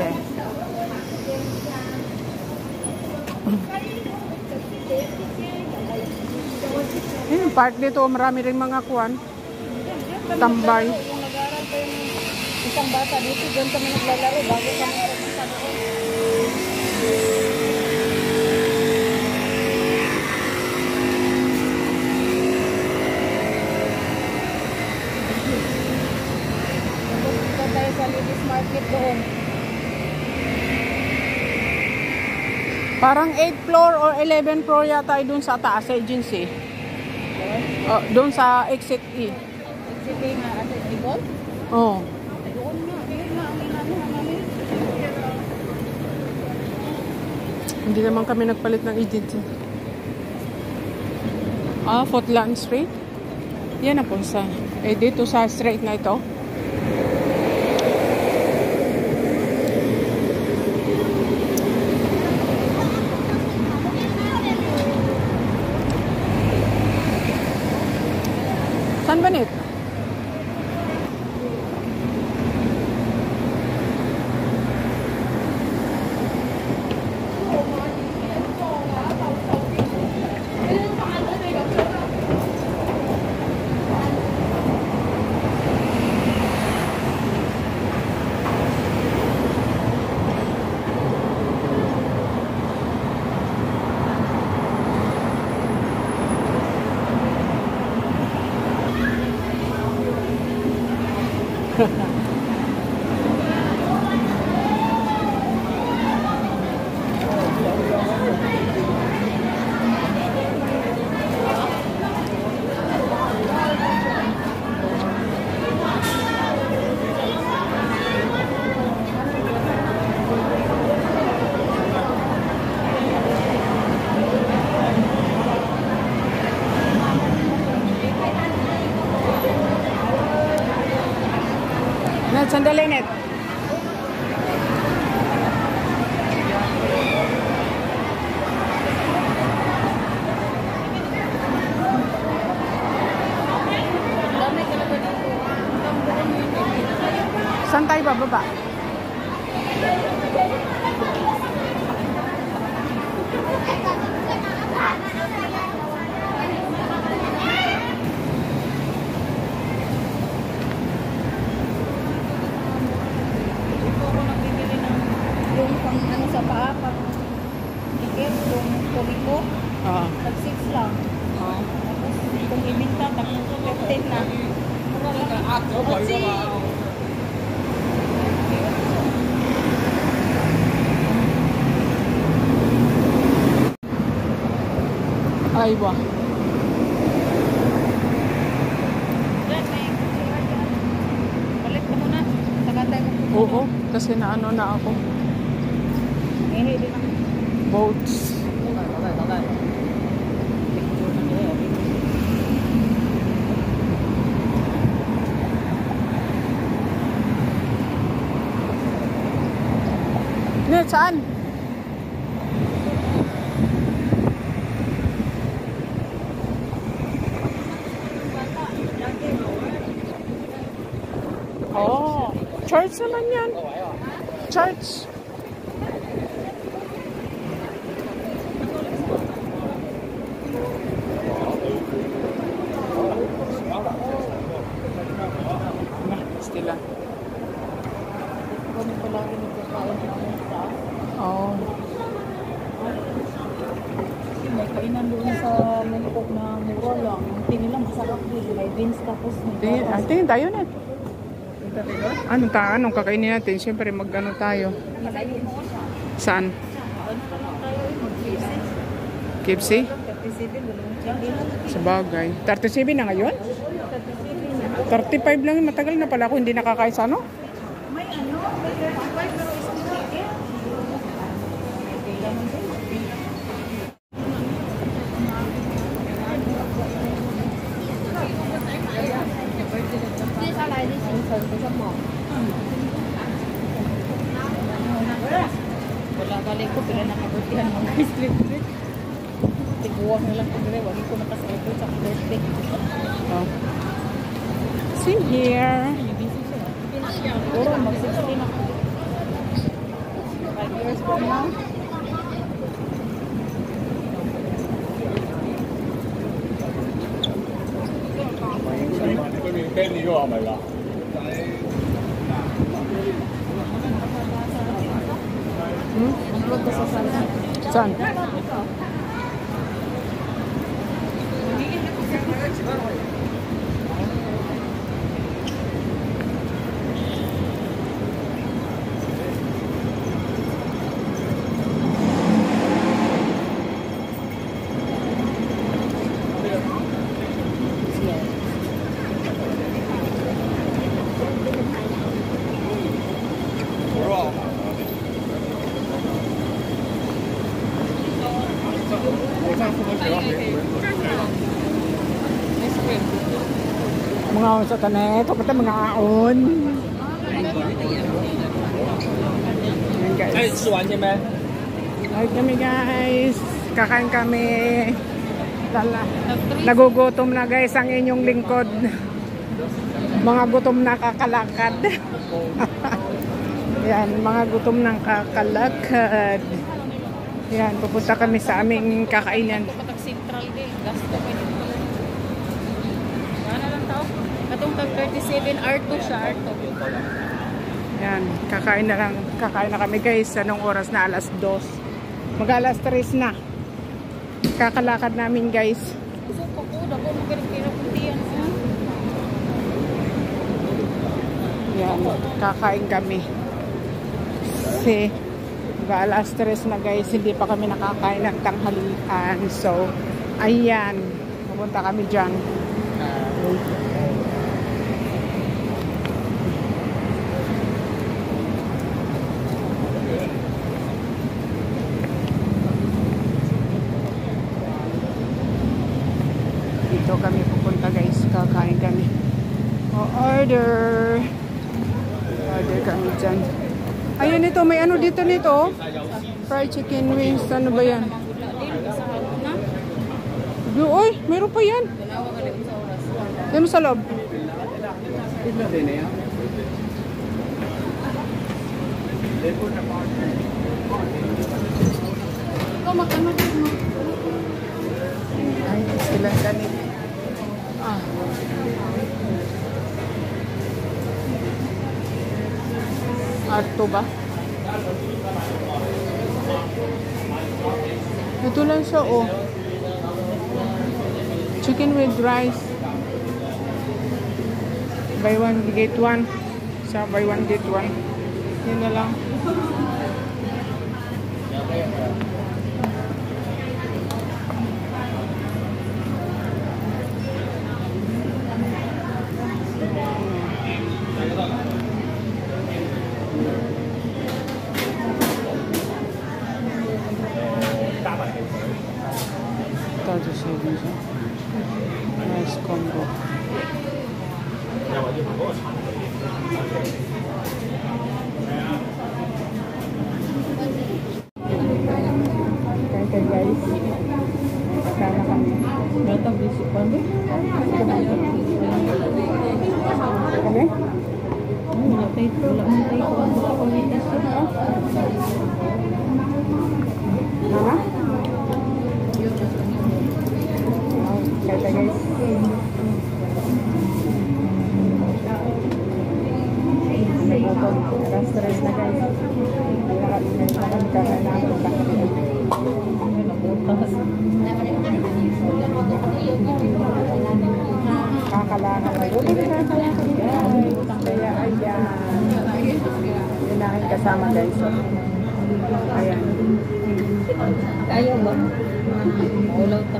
Yeah. Park dito, marami rin mga kuwan. Tambay. Yung nag-aaral pa yung isang bata dito, doon kami naglalaro bago kami nagpunta doon. Punta tayo sa Ladies Market doon. Parang 8th floor or 11th floor yata ay dun sa taas sa agency. Doon sa exit E. Exit E nga at Eagle? Oh. Doon nga ang inanuhan namin. Hindi naman kami nagpalit ng agency. Footland Street. Yan na po sa. Dito sa street na ito. Saan ba nito? Sandali, Net. Saan tayo bababa? Tag 6 lang. Tapos kung ibinta, tag 15 na. Ay, ba? Balik ka muna. Tagatay mo. Oo, kasi naano na ako. Hindi din ako. Boats. Net, saan? Oh, church naman yan. Church. Stila. Kami pa lagi nagkakain namin sa Oh. may kainan doon sa Mungkok na mura lang. Ang tingin lang masarap din. May beans tapos may gatas. Tingin tayo, Net. Anong kakainin natin? Siyempre mag-ano tayo. Saan? KFC? Sa bagay. 37 na ngayon? 35 lang. Matagal na pala ako hindi nakakain sa ano? May ano? May 35 pero is chicken. Wala balik ko pero nakabutihan ng sleep. Tiguan na lang ko dire, wagi ko nakasaito sa birthday. Oh. Same here. Puro mag-16 ako. 跟呢個係咪㗎？ Upload ka sa sala. Saan? Mga sa tanet, ito pati mga aon. Ayan guys. 誒，吃完先咩？ Ay kami guys. Kakain kami. Nagugutom na guys ang inyong lingkod. Mga gutom na kakalakad. Yan, mga gutom ng kakalakad. Yan, pupunta kami sa aming kakainan. Kapag central din, gasto pa din pala. Ano lang tao? Katong tag 37, R2 siya, R2. Yan, kakain na kami guys. Anong oras na? Alas 2. Mag-alas 3 na. Kakalakad namin guys. So, pakuda ko, magaling kuntiyan siya. Yan, kakain kami. Kasi mag-alas 3 na guys, hindi pa kami nakakain ng tanghalian. So, ayan, pupunta kami dyan. Dito kami pupunta guys, kakain kami. Order kami dyan. Ayun ito, may ano dito nito. Fried chicken wings, ano ba yan? Uy, meron pa yan. Yan mo sa loob. Ikaw magkano din mo? Ay, silang ganit. Arto ba? Ito lang siya, oh. Chicken with rice. Buy one, get one. Sa buy one, get one. Yun na lang. Ito, saving siya. Rice combo. Okay guys. Kasama kami. Datang bisip pa rin. Kami? Wala tayo. Wala man tayo. Wala qualities siya. Mama? Kaya guys. Nagutom. Alas 3 na guys. Kami kakain na ako. Kakalakad na yun. Kaya ayan. Yun na aking kasama guys. Ayan. Ayaw ba? Ulaw ta.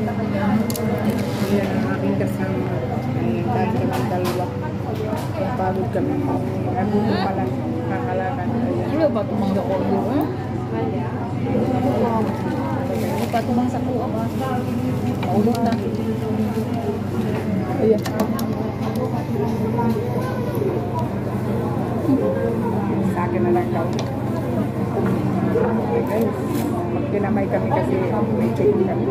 Ayan ang aking kasama. Ayan, kahit kami dalawa. Pagod kami. Nagutom pala. Kakalakad. Ayan. Ano ba itong mga order? Ano pa itong mga sakuha ba? Maulog na. Ayan. Sa akin na lang daw. Okay guys. Magkinamay kami kasi may chain kami.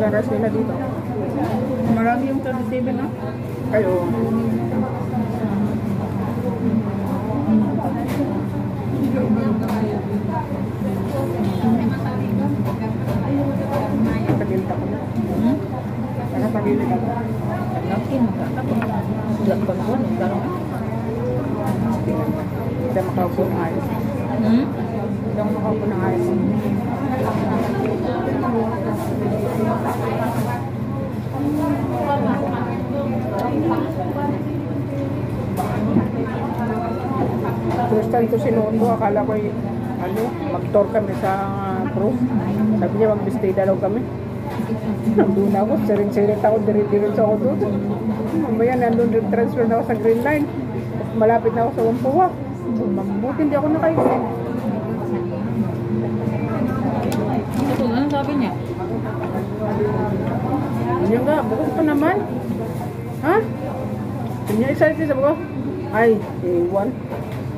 chicken rice nila dito. Marami yung 37 na. Kayo. Nakatagilid ako. Nakatagilid ako. Laki mo ka. Lakban ko. Hindi makaupo ng ayos. Hindi ako makaupo ng ayos. First time ko sinundo, akala ko mag-tour kami sa cruise. Sabi niya, mag-stay daw kami. Nandun ako, siring-siring ako, diretso ako doon. Mamaya, nandun transfer na ako sa Green Line. Malapit na ako sa Wampuwa. Mabuti hindi ako nakaisip. Ano sabi niya? Yun nga, bukas pa naman. Ha? Yun yung excited, sabi ko, ay, ewan.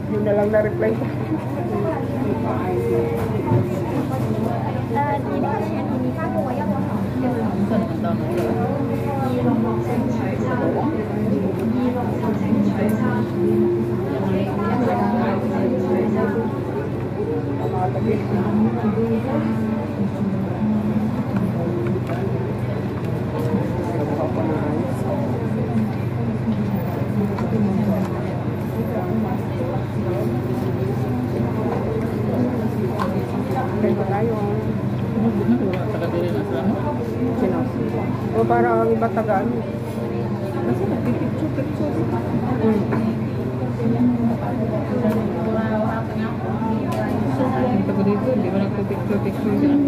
Yun na lang na-reply ko. O para ang iba tagaan. Kasi nagpipicture-picture. Tago dito, hindi ba nagpipicture-picture dyan?